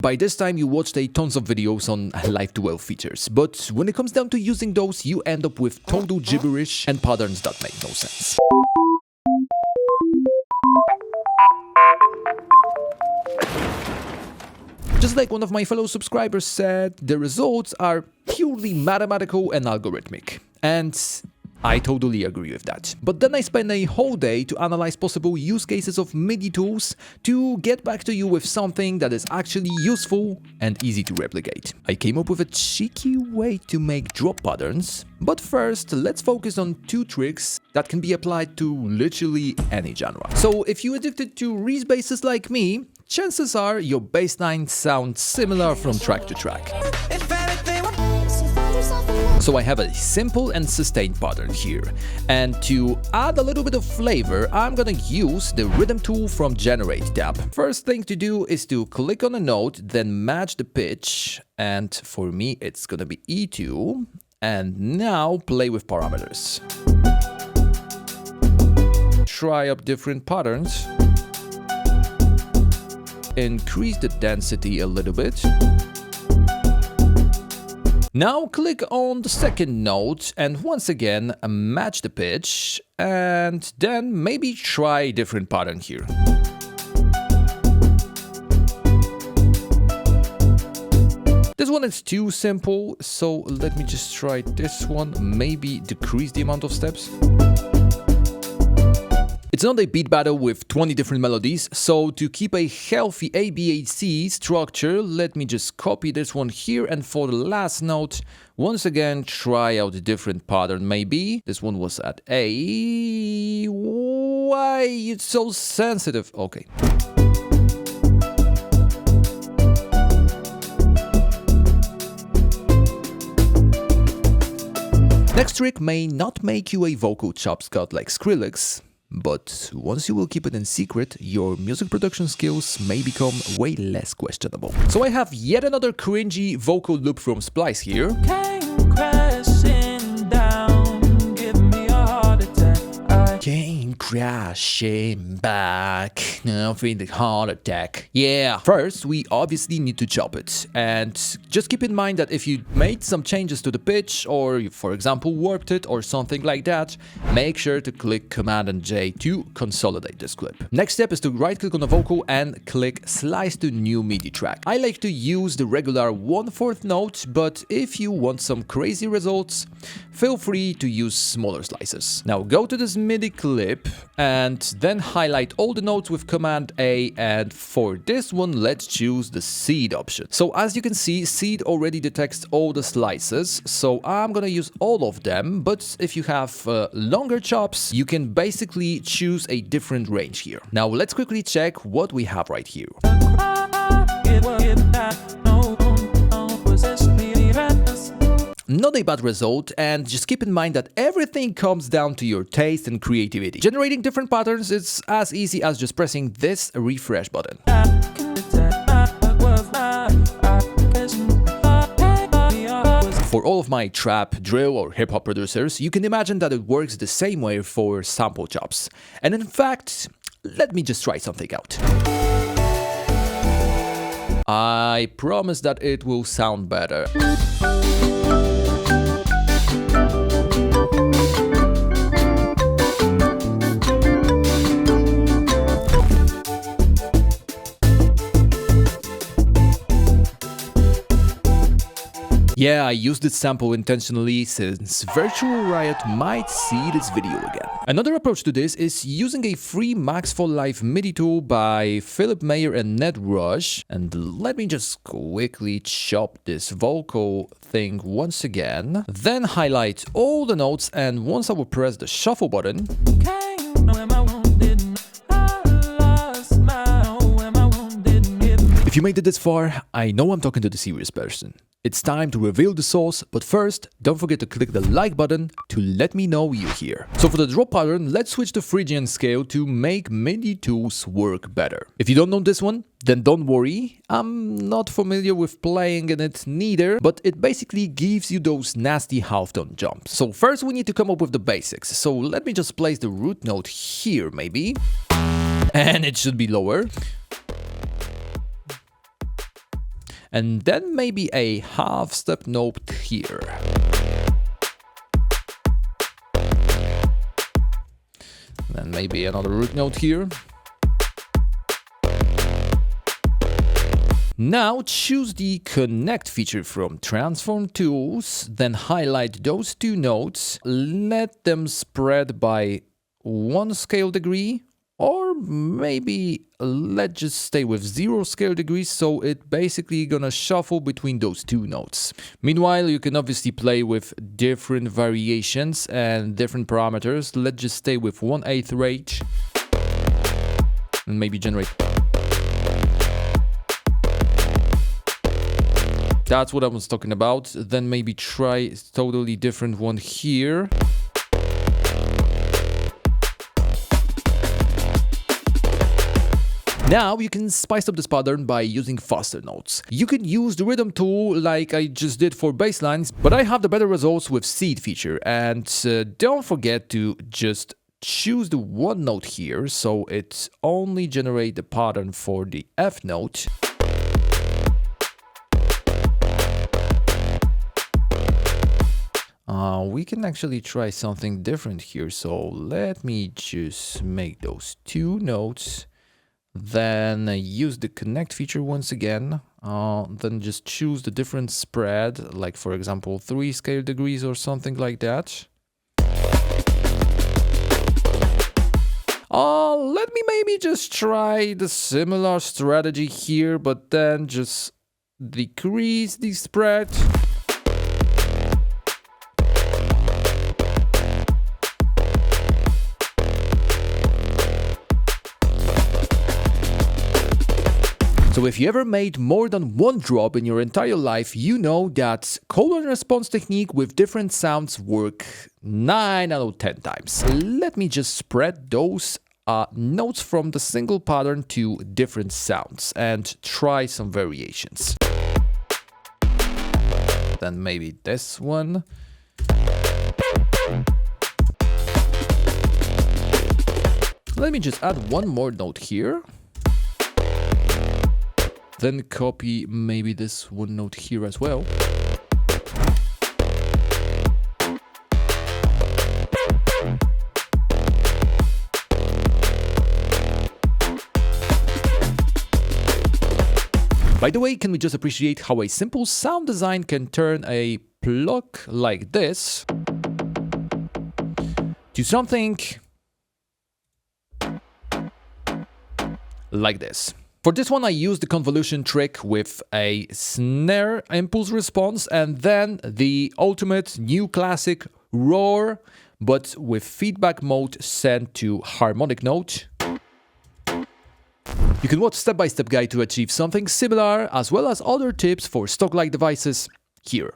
By this time you watched tons of videos on Live 12 features, but when it comes down to using those, you end up with total gibberish and patterns that make no sense. Just like one of my fellow subscribers said, the results are purely mathematical and algorithmic. And I totally agree with that. But then I spent a whole day to analyze possible use cases of MIDI tools to get back to you with something that is actually useful and easy to replicate. I came up with a cheeky way to make drop patterns, but first let's focus on two tricks that can be applied to literally any genre. So if you're addicted to Reese basses like me, chances are your bass lines sound similar from track to track. So I have a simple and sustained pattern here, and to add a little bit of flavor, I'm gonna use the rhythm tool from Generate tab. First thing to do is to click on a note, then match the pitch, and for me it's gonna be E2, and now play with parameters. Try up different patterns. Increase the density a little bit. Now click on the second note and once again match the pitch, and then maybe try a different pattern here. This one is too simple, so let me just try this one, maybe decrease the amount of steps. It's not a beat battle with 20 different melodies, so to keep a healthy ABAC structure, let me just copy this one here, and for the last note, once again try out a different pattern maybe. This one was at A. Why it's so sensitive? Okay. Next trick may not make you a vocal chopscot like Skrillex, but once you will keep it in secret, your music production skills may become way less questionable. So I have yet another cringy vocal loop from Splice here. Came crashing down, give me a heart attack. Came crashing back, now feeling heart attack. Yeah. First, we obviously need to chop it. And just keep in mind that if you made some changes to the pitch, or you, for example, warped it or something like that, make sure to click Command and J to consolidate this clip. Next step is to right-click on the vocal and click Slice to New MIDI track. I like to use the regular 1/4 note, but if you want some crazy results, feel free to use smaller slices. Now go to this MIDI clip and then highlight all the notes with Command A, and for this one let's choose the seed option. So as you can see, seed already detects all the slices, so I'm gonna use all of them, but if you have longer chops, you can basically choose a different range here. Now let's quickly check what we have right here. Not a bad result, and just keep in mind that everything comes down to your taste and creativity. Generating different patterns is as easy as just pressing this refresh button. For all of my trap, drill or hip-hop producers, you can imagine that it works the same way for sample chops. And in fact, let me just try something out. I promise that it will sound better. Yeah, I used this sample intentionally since Virtual Riot might see this video again. Another approach to this is using a free Max for Live MIDI tool by Philip Mayer and Ned Rush. And let me just quickly chop this vocal thing once again. Then highlight all the notes, and once I will press the shuffle button, if you made it this far, I know I'm talking to the serious person. It's time to reveal the source, but first, don't forget to click the like button to let me know you're here. So for the drop pattern, let's switch to Phrygian scale to make MIDI tools work better. If you don't know this one, then don't worry, I'm not familiar with playing in it neither, but it basically gives you those nasty half-tone jumps. So first we need to come up with the basics, so let me just place the root note here maybe, and it should be lower. and then maybe a half step note here. Then maybe another root note here. Now choose the Connect feature from Transform Tools, then highlight those two notes, let them spread by 1 scale degree, or maybe let's just stay with 0 scale degrees, so it basically gonna shuffle between those two notes. Meanwhile, you can obviously play with different variations and different parameters. Let's just stay with 1/8 rate and maybe generate. That's what I was talking about. Then maybe try a totally different one here. Now you can spice up this pattern by using faster notes. You can use the rhythm tool like I just did for bass lines, but I have the better results with seed feature. And don't forget to just choose the one note here, so it only generates the pattern for the F note. We can actually try something different here, so let me just make those two notes, then use the Connect feature once again, then just choose the different spread, like for example 3 scale degrees or something like that. Let me maybe just try the similar strategy here, but then just decrease the spread. So if you ever made more than one drop in your entire life, you know that call and response technique with different sounds work 9 out of 10 times. Let me just spread those notes from the single pattern to different sounds and try some variations. Then maybe this one. Let me just add one more note here. Then copy maybe this one note here as well. By the way, can we just appreciate how a simple sound design can turn a plug like this to something like this. For this one, I used the convolution trick with a snare impulse response and then the ultimate new classic roar, but with feedback mode set to harmonic note. You can watch step-by-step guide to achieve something similar, as well as other tips for stock-like devices here.